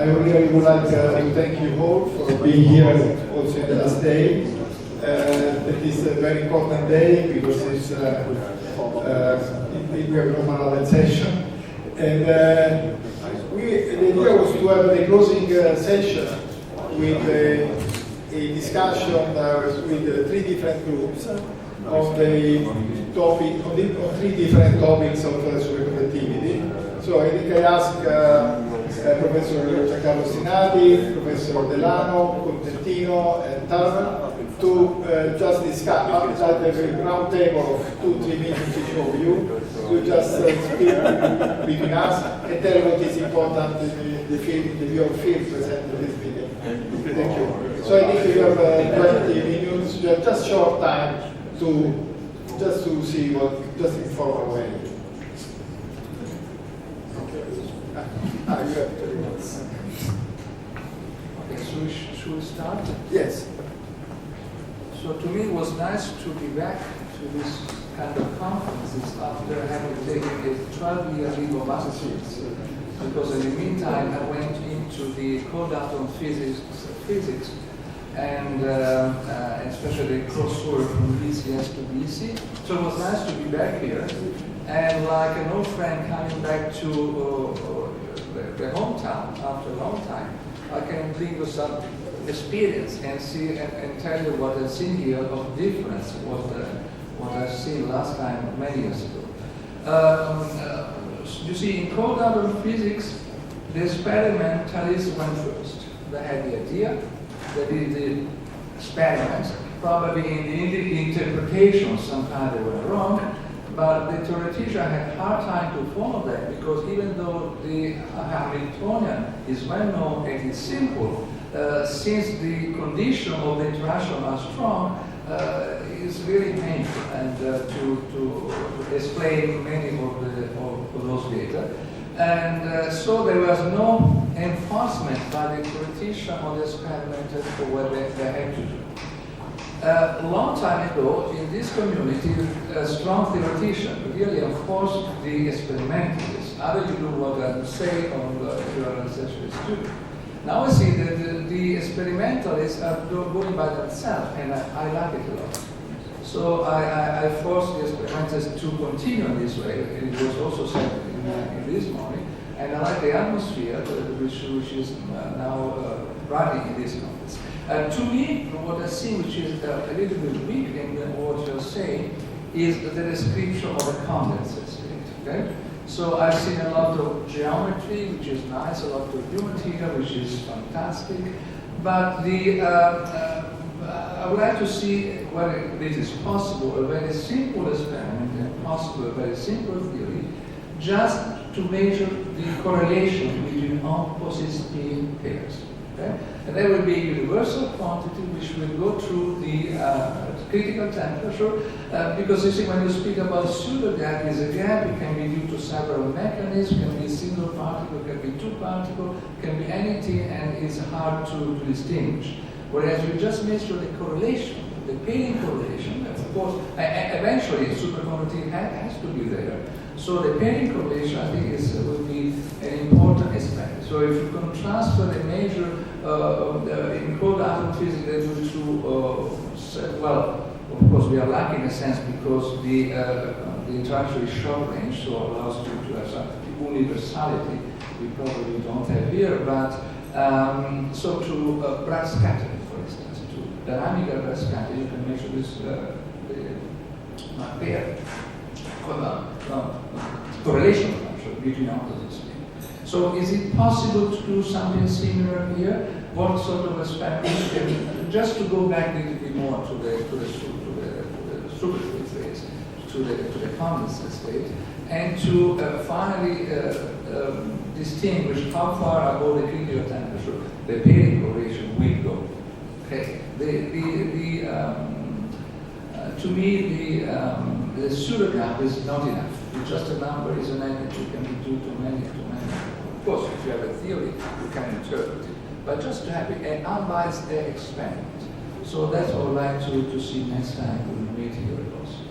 I really would like to thank you all for being here also in the last day. It is a very important day because it's we have a Roman session. And the idea was to have the closing session with a discussion with three different groups on the topic, on three different topics of superconductivity. So I think I asked Professor Giancarlo Stinati, Professor Delano, Contentino, and Turner to just discuss at a round table of 2-3 minutes each of you to just speak between us and tell what is important in the field, in the view of field present in this meeting. Thank you. So I think you have 20 minutes, just short time just to see what, just inform our way. You have 30 minutes. Okay, so should we start? Yes. So to me it was nice to be back to this kind of conferences after having taken a 12-year leave of absence, because in the meantime I went into the cold atom physics and especially crossover from BCS to BC. So it was nice to be back here. And like an old friend coming back to the hometown after a long time, I can bring you some experience and see and tell you what I've seen here of difference what I've seen last time many years ago. You see, in cold atom physics, the experimentalists went first. They had the idea, they did the experiments. Probably in the interpretation, sometimes they were wrong. But the theoretician had a hard time to follow that, because even though the Hamiltonian is well known and is simple, since the condition of the interaction are strong, it's really painful and to explain many of those data. And so there was no enforcement by the theoretician or the experimenter for what they had to do. A long time ago, in this community, a strong theoretician really enforced the experimentalists. Either you do what I say or you are an essentialist student. Now I see that the experimentalists are going by themselves, and I like it a lot. So I forced the experimentalists to continue in this way. It was also said in this morning. And I like the atmosphere, which is now running in this conference. To me, what I see, which is a little bit weak in what you're saying, is the description of a condensate state. Okay? So I've seen a lot of geometry, which is nice, a lot of new material, which is fantastic. But I would like to see whether it is possible, a very simple experiment, and possible, a very simple theory, just to measure the correlation between opposite spin pairs. Okay? And there will be a universal quantity which will go through the critical temperature, because you see, when you speak about pseudogap, is a gap, it can be due to several mechanisms, can be a single particle, can be two particles, can be anything, and it's hard to distinguish. Whereas we just measure the correlation, the pairing correlation, of course, eventually superconductivity has to be there. So the pairing correlation, I think, will be an important aspect. So if you can transfer the measure in cold atom physics to, well, of course we are lucky in a sense because the interaction is short range, so allows you to have some universality we probably don't have here. But so to bright scattering, for instance, to dynamical bright scattering, you can measure this pair. Correlation between opposite spin. So is it possible to do something similar here? What sort of experiment? Just to go back a little bit more to the superscript phase, to the condensate state, and to finally distinguish how far above the critical temperature the pairing correlation will go. Okay. To me, the pseudogap is not enough. It's just a number, is an energy, can be due to many. Of course, if you have a theory, you can interpret it. But just to have an unbiased experiment. So that's what I'd like to see next time when we meet here also.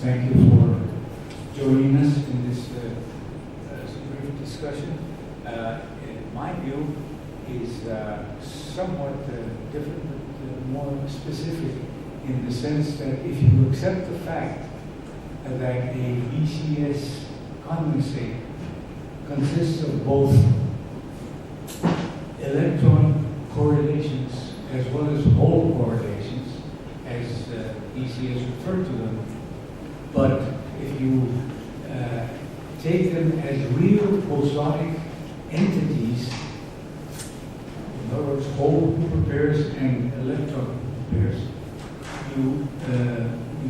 thank you for joining us in this brief discussion. My view is somewhat different, but more specific in the sense that if you accept the fact that a BCS condensate consists of both electron correlations as well as hole correlations, as BCS referred to them, but if you take them as real bosonic entities, in other words, hole Cooper pairs and electron pairs, you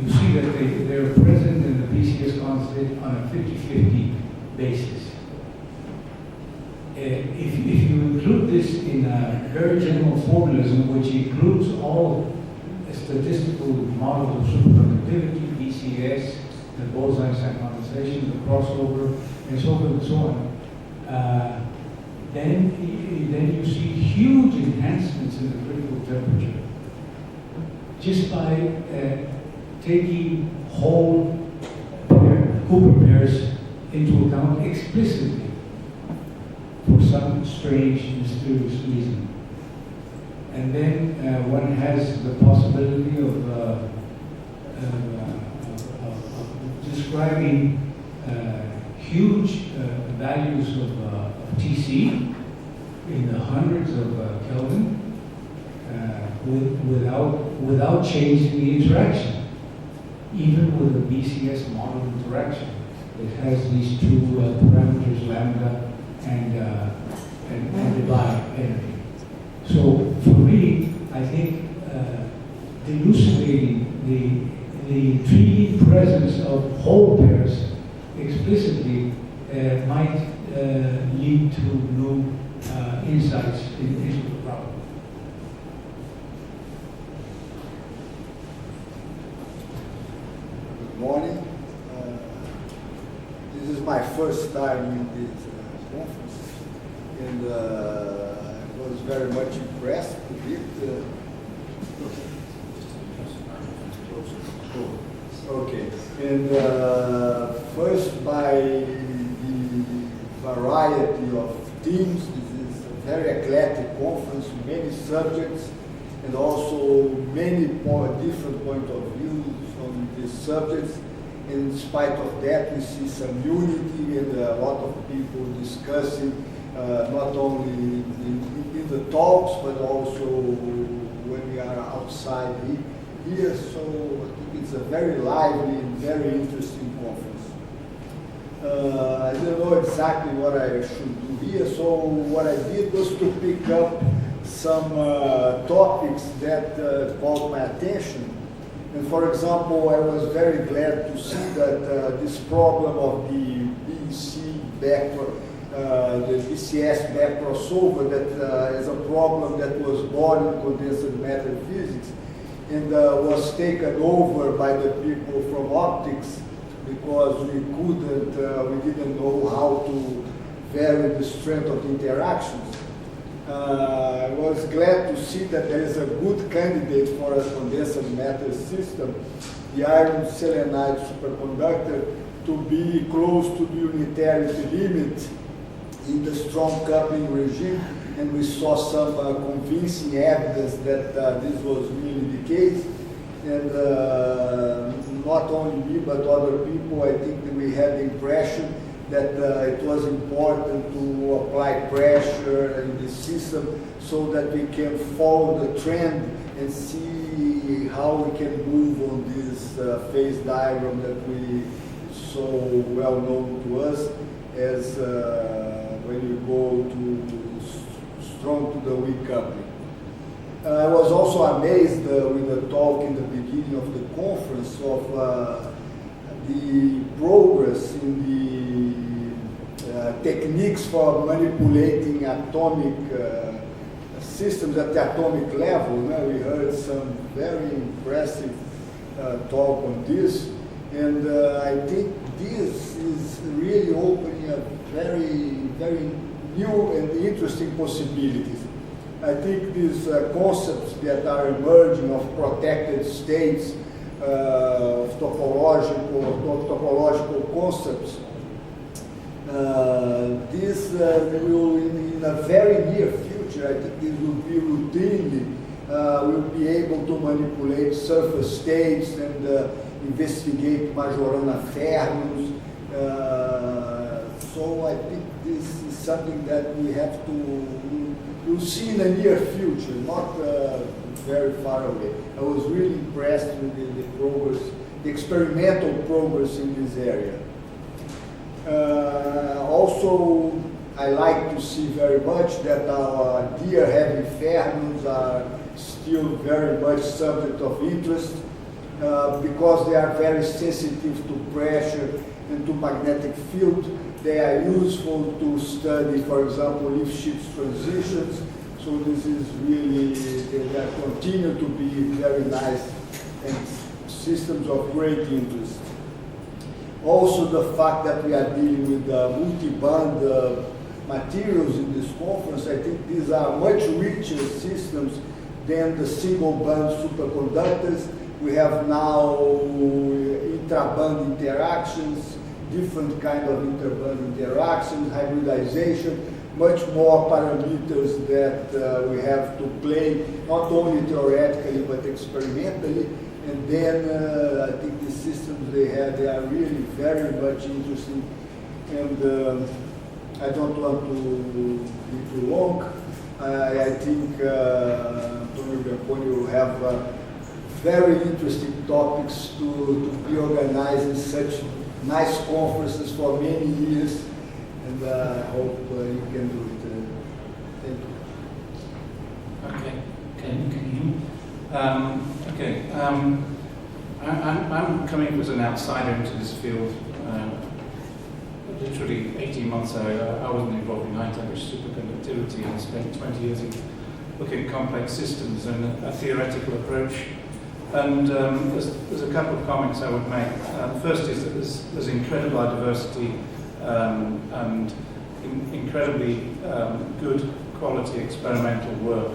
see that they're present in the BCS constant on a 50-50 basis. If you include this in a very general formalism, which includes all statistical models of superconductivity, BCS, the Bose-Einstein condensation, the crossover, and so forth and so on, then you see huge enhancements in the critical temperature just by taking whole Cooper pairs into account explicitly for some strange, mysterious reason. And then one has the possibility of describing huge values of TC in the hundreds of Kelvin without changing the interaction, even with a BCS model interaction. It has these two parameters, lambda and Debye energy. So for me, I think elucidating the 3D presence of whole pairs explicitly might lead to new insights into the problem. Good morning. This is my first time in this conference, and I was very much impressed with it. Okay, and first by the variety of themes. This is a very eclectic conference, many subjects, and also many different points of view on these subjects. In spite of that, we see some unity and a lot of people discussing not only in the talks, but also when we are outside here. So I think it's a very lively and very interesting conference. I don't know exactly what I should do here, so what I did was to pick up some topics that caught my attention. And for example, I was very glad to see that this problem of the the BCS back crossover, that is a problem that was born in condensed matter physics and was taken over by the people from optics because we didn't know how to vary the strength of the interactions. I was glad to see that there is a good candidate for a condensed matter system, the iron selenide superconductor, to be close to the unitarity limit in the strong coupling regime, and we saw some convincing evidence that this was really the case. And not only me, but other people, I think that we had the impression that it was important to apply pressure in the system so that we can follow the trend and see how we can move on this phase diagram that we so well known to us as when you go to strong to the weak coupling. I was also amazed with the talk in the beginning of the conference of the progress in the techniques for manipulating atomic systems at the atomic level. We heard some very impressive talk on this, and I think this is really opening up very, very new and interesting possibilities. I think these concepts that are emerging of protected states, of topological concepts. This will, in a very near future, I think this will be routinely, will be able to manipulate surface states and investigate Majorana fermions. So I think this is something that we have to, we'll see in the near future, not very far away. I was really impressed with the progress, the experimental progress in this area. Also, I like to see very much that our deer heavy fermions are still very much subject of interest because they are very sensitive to pressure and to magnetic field. They are useful to study, for example, leaf shifts transitions. So this is really, they continue to be very nice and systems of great interest. Also the fact that we are dealing with multi-band materials in this conference, I think these are much richer systems than the single-band superconductors. We have now intra-band interactions, different kind of interband interactions, hybridization, much more parameters that we have to play, not only theoretically but experimentally. And then I think the systems they have, they are really very much interesting. And I don't want to be too long. I think Antonio Bianconi will have very interesting topics to be organizing such nice conferences for many years. And I hope you can do it. Thank you. Okay. Can you? Okay. I'm coming as an outsider into this field. Literally 18 months ago, I wasn't involved in high-temperature superconductivity and spent 20 years looking at complex systems and a theoretical approach. And there's a couple of comments I would make. First is that there's incredible diversity and incredibly good quality experimental work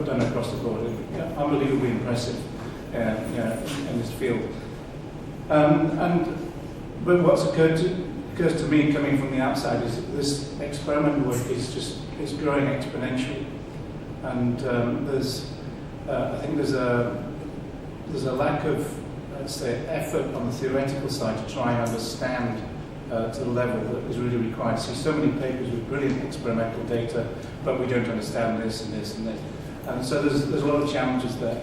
done across the board. Unbelievably impressive in this field. But what's occurs to me coming from the outside is that this experimental work is growing exponentially, and I think there's a lack of, let's say, effort on the theoretical side to try and understand to the level that is really required. See so many papers with brilliant experimental data, but we don't understand this and this and this. And so there's a lot of challenges there.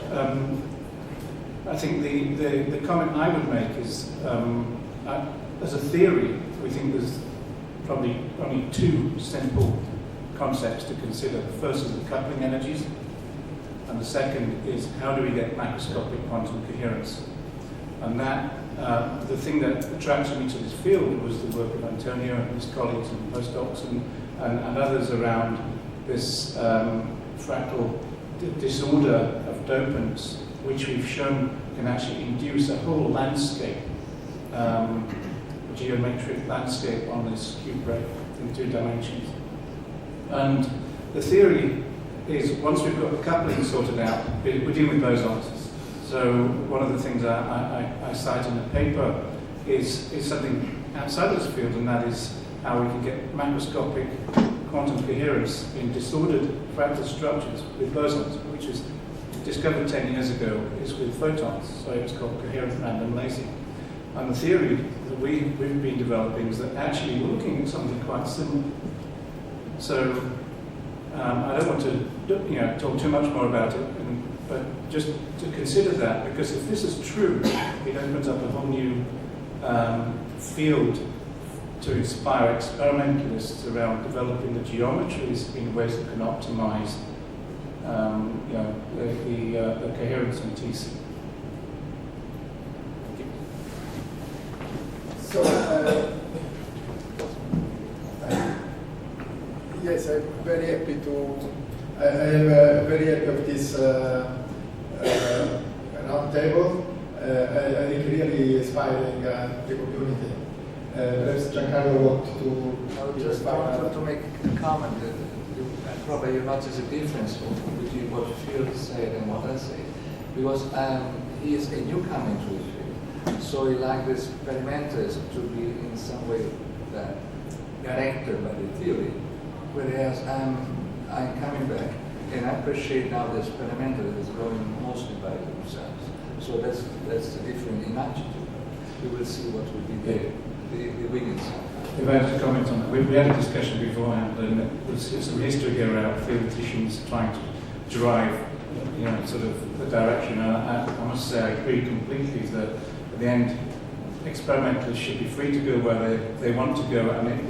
I think the comment I would make is, as a theory, we think there's probably only two simple concepts to consider. The first is the coupling energies, and the second is how do we get macroscopic quantum coherence. And that, the thing that attracted me to this field was the work of Antonio and his colleagues and postdocs and others around this fractal disorder of dopants, which we've shown can actually induce a whole landscape, geometric landscape on this cube break in 2 dimensions. And the theory is once we've got the coupling sorted out, we're dealing with bosons. So one of the things I cite in the paper is something outside of this field, and that is how we can get macroscopic quantum coherence in disordered fractal structures with bosons, which was discovered 10 years ago is with photons, so it's called coherent random lacing. And the theory that we've been developing is that actually we're looking at something quite similar. So I don't want to talk too much more about it, but just to consider that, because if this is true, it opens up a whole new field to inspire experimentalists around developing the geometries in ways that can optimize the coherence in TC. So, yes, I'm very happy I am very happy of this round table. I think really inspiring the community. Perhaps Giancarlo want to just to make a comment. Probably you notice a difference between what Phil said and what I said, because he is a newcomer to the field. So he liked the experimenters to be in some way directed by the theory, whereas I'm coming back and I appreciate now the experimenter that is going mostly by themselves. So that's the difference in attitude. We will see what will be the winnings. If I had to comment on that, we had a discussion beforehand, and there's some history here about theoreticians trying to drive, sort of the direction. And I must say I agree completely that at the end, experimenters should be free to go where they want to go, and